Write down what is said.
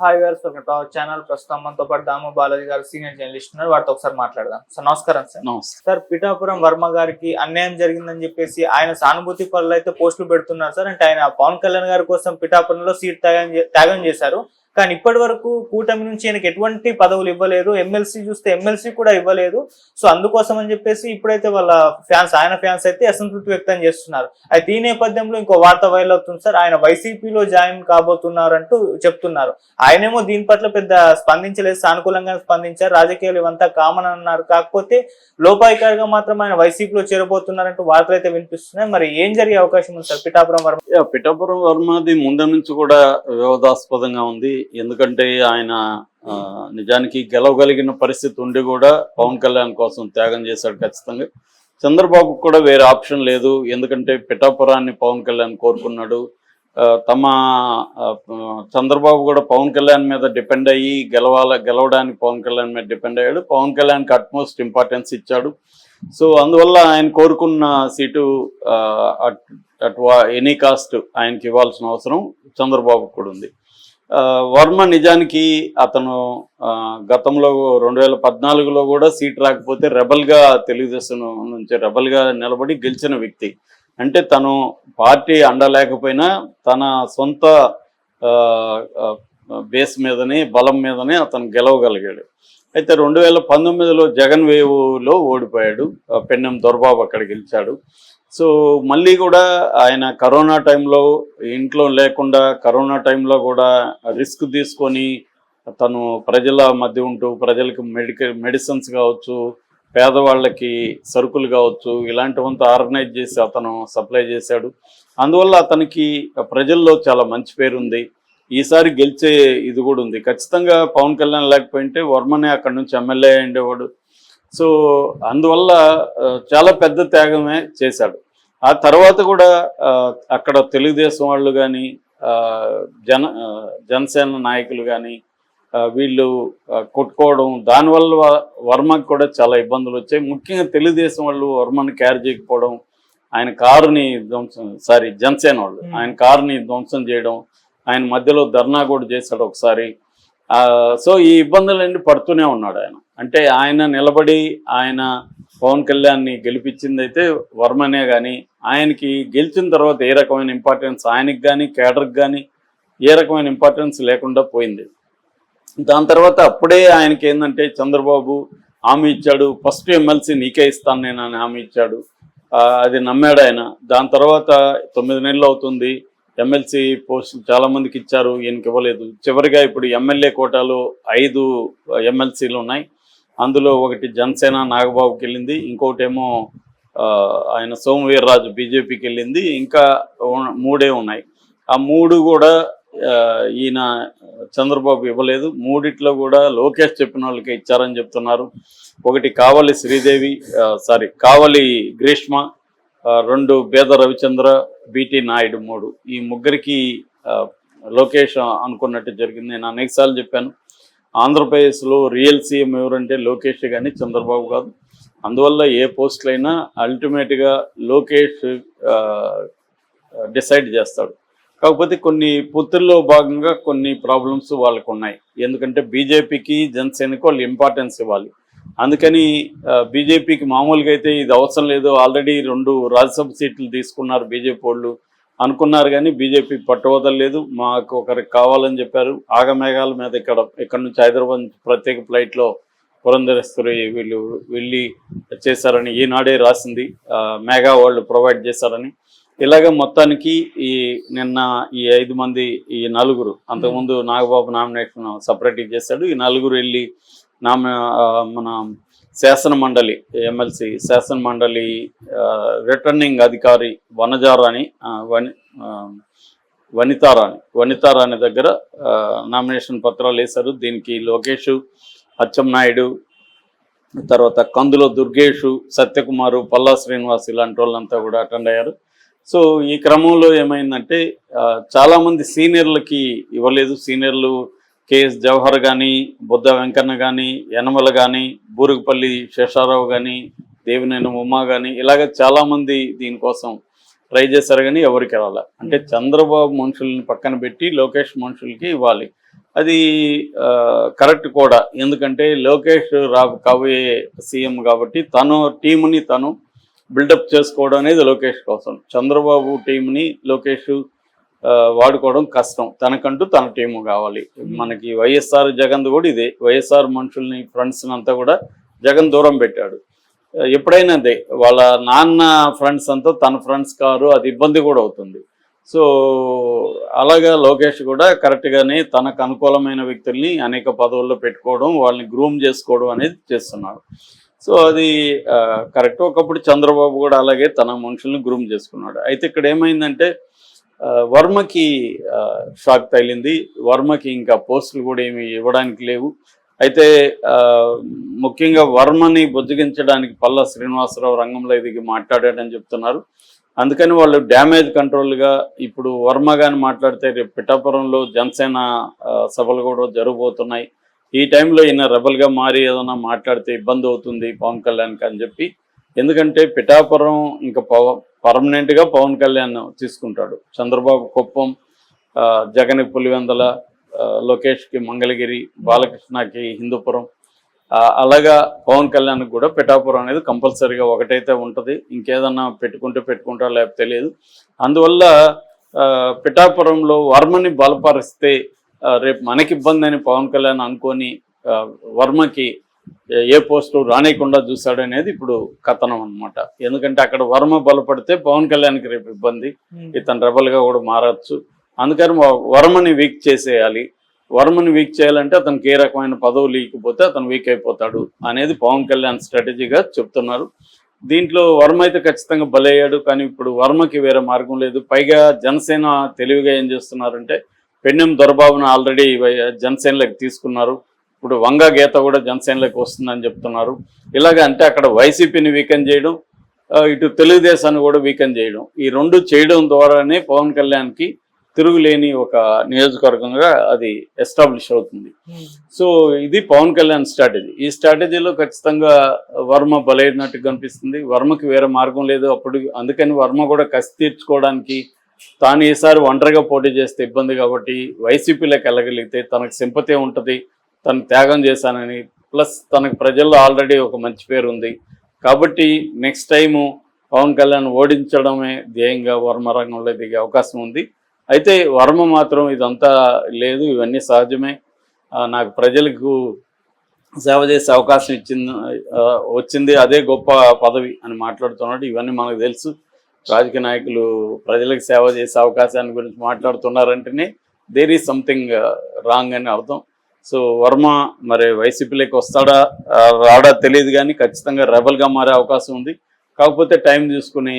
Hi viewers, welcome to our channel. ప్రస్తుతం మనతో పాటు దాము బాలాజీ గారు సీనియర్ జర్నలిస్ట్ ఉన్నారు. వారితో ఒకసారి మాట్లాడదాం. సార్ నమస్కారం. సార్ పిఠాపురం వర్మ గారికి అన్యాయం జరిగిందని చెప్పేసి ఆయన సానుభూతి పనులు అయితే పోస్టులు పెడుతున్నారు సార్. అంటే ఆయన పవన్ కళ్యాణ్ గారి కోసం పిఠాపురంలో సీట్ త్యాగం చేశారు. కానీ ఇప్పటి వరకు కూటమి నుంచి ఆయనకి ఎటువంటి పదవులు ఇవ్వలేదు. ఎమ్మెల్సీ చూస్తే ఎమ్మెల్సీ కూడా ఇవ్వలేదు. సో అందుకోసం అని చెప్పేసి ఇప్పుడైతే వాళ్ళ ఆయన ఫ్యాన్స్ అయితే అసంతృప్తి వ్యక్తం చేస్తున్నారు. అయితే ఈ నేపథ్యంలో ఇంకో వార్త వైరల్ అవుతుంది సార్. ఆయన వైసీపీలో జాయిన్ కాబోతున్నారంటూ చెప్తున్నారు. ఆయనేమో దీని పట్ల పెద్ద స్పందించలేదు, సానుకూలంగా స్పందించారు. రాజకీయాలు ఇవంతా కామన్ అన్నారు. కాకపోతే లోపాయికారిగా మాత్రం ఆయన వైసీపీలో చేరబోతున్నారంటూ వార్తలు అయితే వినిపిస్తున్నాయి. మరి ఏం జరిగే అవకాశం ఉంది సార్ పిఠాపురం వర్మ? పిఠాపురం వర్మది ముందు నుంచి కూడా వివాదాస్పదంగా ఉంది. ఎందుకంటే ఆయన నిజానికి గెలవగలిగిన పరిస్థితి ఉండి కూడా పవన్ కళ్యాణ్ కోసం త్యాగం చేశాడు. ఖచ్చితంగా చంద్రబాబు కూడా వేరే ఆప్షన్ లేదు. ఎందుకంటే పిఠాపురాన్ని పవన్ కళ్యాణ్ కోరుకున్నాడు. చంద్రబాబు కూడా పవన్ కళ్యాణ్ మీద డిపెండ్ అయ్యి గెలవడానికి పవన్ కళ్యాణ్ మీద డిపెండ్ అయ్యాడు. పవన్ కళ్యాణ్కి అట్మోస్ట్ ఇంపార్టెన్స్ ఇచ్చాడు. సో అందువల్ల ఆయన కోరుకున్న సీటు ఎనీ కాస్ట్ ఆయనకి ఇవ్వాల్సిన అవసరం చంద్రబాబు కూడా ఉంది. వర్మ నిజానికి అతను గతంలో 2014లో కూడా సీట్ రాకపోతే రెబల్గా తెలుగుదేశం నుంచి రెబల్గా నిలబడి గెలిచిన వ్యక్తి. అంటే తను పార్టీ అండలేకపోయినా తన సొంత బేస్ మీదనే బలం మీదనే అతను గెలవగలిగాడు. అయితే 2019లో జగన్ వేవ్లో ఓడిపోయాడు. పెన్నెం దొరబాబు అక్కడ గెలిచాడు. సో మళ్ళీ కూడా ఆయన కరోనా టైంలో ఇంట్లో లేకుండా కరోనా టైంలో కూడా రిస్క్ తీసుకొని తను ప్రజల మధ్య ఉంటూ ప్రజలకు మెడిసిన్స్ కావచ్చు, పేదవాళ్ళకి సరుకులు కావచ్చు, ఇలాంటివంతా ఆర్గనైజ్ చేసి అతను సప్లై చేశాడు. అందువల్ల అతనికి ప్రజల్లో చాలా మంచి పేరుంది. ఈసారి గెలిచే ఇది కూడా ఉంది. ఖచ్చితంగా పవన్ కళ్యాణ్ లేకపోయింటే వర్మనే అక్కడ నుంచి ఎమ్మెల్యే అయ్యేవాడు. సో అందువల్ల చాలా పెద్ద త్యాగమే చేశాడు. ఆ తర్వాత కూడా అక్కడ తెలుగుదేశం వాళ్ళు కానీ జనసేన నాయకులు కానీ వీళ్ళు కొట్టుకోవడం, దానివల్ల వర్మకి కూడా చాలా ఇబ్బందులు వచ్చాయి. ముఖ్యంగా తెలుగుదేశం వాళ్ళు వర్మని క్యారీ చేయకపోవడం, ఆయన కారుని జనసేన వాళ్ళు ఆయన కారుని ధ్వంసం చేయడం, ఆయన మధ్యలో ధర్నా కూడా చేశాడు ఒకసారి. సో ఈ ఇబ్బందులన్నీ పడుతూనే ఉన్నాడు ఆయన. అంటే ఆయన నిలబడి ఆయన పవన్ కళ్యాణ్ని గెలిపించింది అయితే వర్మనే. కానీ ఆయనకి గెలిచిన తర్వాత ఏ రకమైన ఇంపార్టెన్స్ ఆయనకి కానీ కేడర్కి కానీ ఏ రకమైన ఇంపార్టెన్స్ లేకుండా పోయింది. దాని తర్వాత అప్పుడే ఆయనకి ఏంటంటే చంద్రబాబు హామీ ఇచ్చాడు, ఫస్ట్ ఎమ్మెల్సీ నీకే ఇస్తాను నేను అని హామీ ఇచ్చాడు. అది నమ్మాడు ఆయన. దాని తర్వాత 9 నెలలు అవుతుంది, ఎమ్మెల్సీ పోస్టులు చాలామందికి ఇచ్చారు, ఈయనకి ఇవ్వలేదు. చివరిగా ఇప్పుడు ఎమ్మెల్యే కోటాలో 5 ఎమ్మెల్సీలు ఉన్నాయి. అందులో ఒకటి జనసేన నాగబాబుకి వెళ్ళింది, ఇంకోటేమో ఆయన సోమవీర్రాజు బీజేపీకి వెళ్ళింది, ఇంకా 3 ఉన్నాయి. ఆ 3 కూడా ఈయన చంద్రబాబు ఇవ్వలేదు. 3 కూడా లోకేష్ చెప్పిన వాళ్ళకి ఇచ్చారని చెప్తున్నారు. ఒకటి కావలి శ్రీదేవి, కావలి గ్రీష్మ, 2 బేద రవిచంద్ర, బీటీ నాయుడు, 3. ఈ ముగ్గురికి లోకేష్ అనుకున్నట్టు జరిగింది. నేను అనేకసార్లు చెప్పాను, ఆంధ్రప్రదేశ్లో రియల్ సీఎం ఎవరంటే లోకేష్ కానీ చంద్రబాబు కాదు. అందువల్ల ఏ పోస్టులైనా అల్టిమేట్గా లోకేష్ డిసైడ్ చేస్తాడు. కాకపోతే కొన్ని పొత్తుల్లో భాగంగా కొన్ని ప్రాబ్లమ్స్ వాళ్ళకు ఉన్నాయి. ఎందుకంటే బీజేపీకి జనసేనకు వాళ్ళు ఇంపార్టెన్స్ ఇవ్వాలి. అందుకని బీజేపీకి మామూలుగా అయితే ఇది అవసరం లేదు, ఆల్రెడీ 2 రాజ్యసభ సీట్లు తీసుకున్నారు బీజేపీ వాళ్ళు అనుకున్నారు. కానీ బీజేపీ పట్టువదలలేదు. మాకు ఒకరికి కావాలని చెప్పారు. ఆగమేఘాల మీద ఇక్కడ నుంచి హైదరాబాద్ ప్రత్యేక ఫ్లైట్లో పురంధరేశ్వరి వీళ్ళు వెళ్ళి చేశారని ఈనాడే రాసింది. మేఘా వాళ్ళు ప్రొవైడ్ చేశారని. ఇలాగ మొత్తానికి నిన్న ఈ 5 మంది, ఈ 4, అంతకుముందు నాగబాబు నామినేషన్ సపరేట్గా చేశాడు. ఈ 4 వెళ్ళి మన శాసన మండలి ఎమ్మెల్సీ శాసన మండలి రిటర్నింగ్ అధికారి వనితారాణి దగ్గర నామినేషన్ పత్రాలు వేశారు. దీనికి లోకేష్, అచ్చెన్నాయుడు, తర్వాత కందులో దుర్గేషు, సత్యకుమారు, పల్లా శ్రీనివాస్ ఇలాంటి వాళ్ళంతా కూడా అటెండ్ అయ్యారు. సో ఈ క్రమంలో ఏమైందంటే చాలామంది సీనియర్లకి ఇవ్వలేదు. సీనియర్లు కేఎస్ జవహర్ కానీ, బుద్ధ వెంకన్న కానీ, యనమల కానీ, బూరుగుపల్లి శేషారావు కానీ, దేవినేని ఉమా కానీ, ఇలాగ చాలామంది దీనికోసం ట్రై చేశారు. కానీ ఎవరికి ఇవ్వాలి. అంటే చంద్రబాబు మనుషుల్ని పక్కన పెట్టి లోకేష్ మనుషులకి ఇవ్వాలి. అది కరెక్ట్ కూడా. ఎందుకంటే లోకేష్ కాబోయే సీఎం కాబట్టి తను టీంని తను బిల్డప్ చేసుకోవడం అనేది లోకేష్ కోసం. చంద్రబాబు టీంని లోకేష్ వాడుకోవడం కష్టం. తనకంటూ తన టీము కావాలి. మనకి వైఎస్ఆర్ జగన్ కూడా ఇదే. వైఎస్ఆర్ మనుషుల్ని ఫ్రెండ్స్ని అంతా కూడా జగన్ దూరం పెట్టాడు. ఎప్పుడైనా అదే, వాళ్ళ నాన్న ఫ్రెండ్స్ అంతా తన ఫ్రెండ్స్ కారు, అది ఇబ్బంది కూడా అవుతుంది. సో అలాగా లోకేష్ కూడా కరెక్ట్గానే తనకు అనుకూలమైన వ్యక్తుల్ని అనేక పదవుల్లో పెట్టుకోవడం, వాళ్ళని గ్రూమ్ చేసుకోవడం అనేది చేస్తున్నాడు. సో అది కరెక్ట్. ఒకప్పుడు చంద్రబాబు కూడా అలాగే తన మనుషుల్ని గ్రూమ్ చేసుకున్నాడు. అయితే ఇక్కడ ఏమైందంటే వర్మకి షాక్ తగిలింది. వర్మకి ఇంకా పోస్టులు కూడా ఏమి ఇవ్వడానికి లేవు. అయితే ముఖ్యంగా వర్మని బుజ్జగించడానికి పల్లా శ్రీనివాసరావు రంగంలో దిగి మాట్లాడాడని చెప్తున్నారు. అందుకని వాళ్ళు డ్యామేజ్ కంట్రోల్గా ఇప్పుడు వర్మ గాని మాట్లాడితే రేపు పిఠాపురంలో జనసేన సభలు కూడా జరగబోతున్నాయి. ఈ టైంలో ఈయన రెబల్గా మారి ఏదైనా మాట్లాడితే ఇబ్బంది అవుతుంది పవన్ కళ్యాణ్కి అని చెప్పి, ఎందుకంటే పిఠాపురం ఇంకా పర్మనెంట్గా పవన్ కళ్యాణ్ తీసుకుంటాడు. చంద్రబాబు కుప్పం, జగన్ పులివెందల, లోకేష్కి మంగళగిరి, బాలకృష్ణకి హిందూపురం, అలాగా పవన్ కళ్యాణ్ కూడా పిఠాపురం అనేది కంపల్సరీగా ఒకటైతే ఉంటుంది. ఇంకేదన్నా పెట్టుకుంటా లేకపోతే తెలియదు. అందువల్ల పిఠాపురంలో వర్మని బలపరిస్తే రేపు మనకి ఇబ్బంది అని పవన్ కళ్యాణ్ అనుకొని వర్మకి ఏ పోస్టు రానియకుండా చూశాడు అనేది ఇప్పుడు కథనం అనమాట. ఎందుకంటే అక్కడ వర్మ బలపడితే పవన్ కళ్యాణ్కి రేపు ఇబ్బంది, ఇతను రెబల్గా కూడా మారచ్చు. అందుకని వర్మని వీక్ చేసేయాలి. వర్మని వీక్ చేయాలంటే అతనికి ఏ రకమైన పదవులు ఇకపోతే అతను వీక్ అయిపోతాడు అనేది పవన్ కళ్యాణ్ స్ట్రాటజీగా చెప్తున్నారు. దీంట్లో వర్మ అయితే ఖచ్చితంగా బలయ్యాడు. కానీ ఇప్పుడు వర్మకి వేరే మార్గం లేదు. పైగా జనసేన తెలివిగా ఏం చేస్తున్నారంటే పెన్నెం దొరబాబును ఆల్రెడీ జనసేనలోకి తీసుకున్నారు. ఇప్పుడు వంగ గీత కూడా జనసేనలోకి వస్తుందని చెప్తున్నారు. ఇలాగ అంటే అక్కడ వైసీపీని వీకెన్ చేయడం, ఇటు తెలుగుదేశాన్ని కూడా వీకెన్ చేయడం, ఈ రెండు చేయడం ద్వారానే పవన్ కళ్యాణ్కి తిరుగులేని ఒక నియోజకవర్గంగా అది ఎస్టాబ్లిష్ అవుతుంది. సో ఇది పవన్ కళ్యాణ్ స్ట్రాటజీ. ఈ స్ట్రాటజీలో ఖచ్చితంగా వర్మ బలైనట్టు కనిపిస్తుంది. వర్మకి వేరే మార్గం లేదు అప్పుడు. అందుకని వర్మ కూడా కసి తీర్చుకోవడానికి తాను ఈసారి ఒంటరిగా పోటీ చేస్తే ఇబ్బంది కాబట్టి వైసీపీలోకి వెళ్ళగలిగితే తనకు సింపతి ఉంటుంది, తను త్యాగం చేశానని, ప్లస్ తనకు ప్రజల్లో ఆల్రెడీ ఒక మంచి పేరు ఉంది కాబట్టి నెక్స్ట్ టైము పవన్ కళ్యాణ్ ఓడించడమే ధ్యేయంగా వర్మ రంగంలో దిగే అవకాశం ఉంది. అయితే వర్మ మాత్రం ఇదంతా లేదు, ఇవన్నీ సహజమే, నాకు ప్రజలకు సేవ చేసే అవకాశం వచ్చింది, అదే గొప్ప పదవి అని మాట్లాడుతున్నాడు. ఇవన్నీ మనకు తెలుసు. రాజకీయ నాయకులు ప్రజలకు సేవ చేసే అవకాశాన్ని గురించి మాట్లాడుతున్నారంటేనే దేర్ ఈజ్ సంథింగ్ రాంగ్ అని అర్థం. సో వర్మ మరి వైసీపీలోకి వస్తాడా రాడా తెలియదు, కానీ ఖచ్చితంగా రెబల్గా మారే అవకాశం ఉంది. కాకపోతే టైం తీసుకుని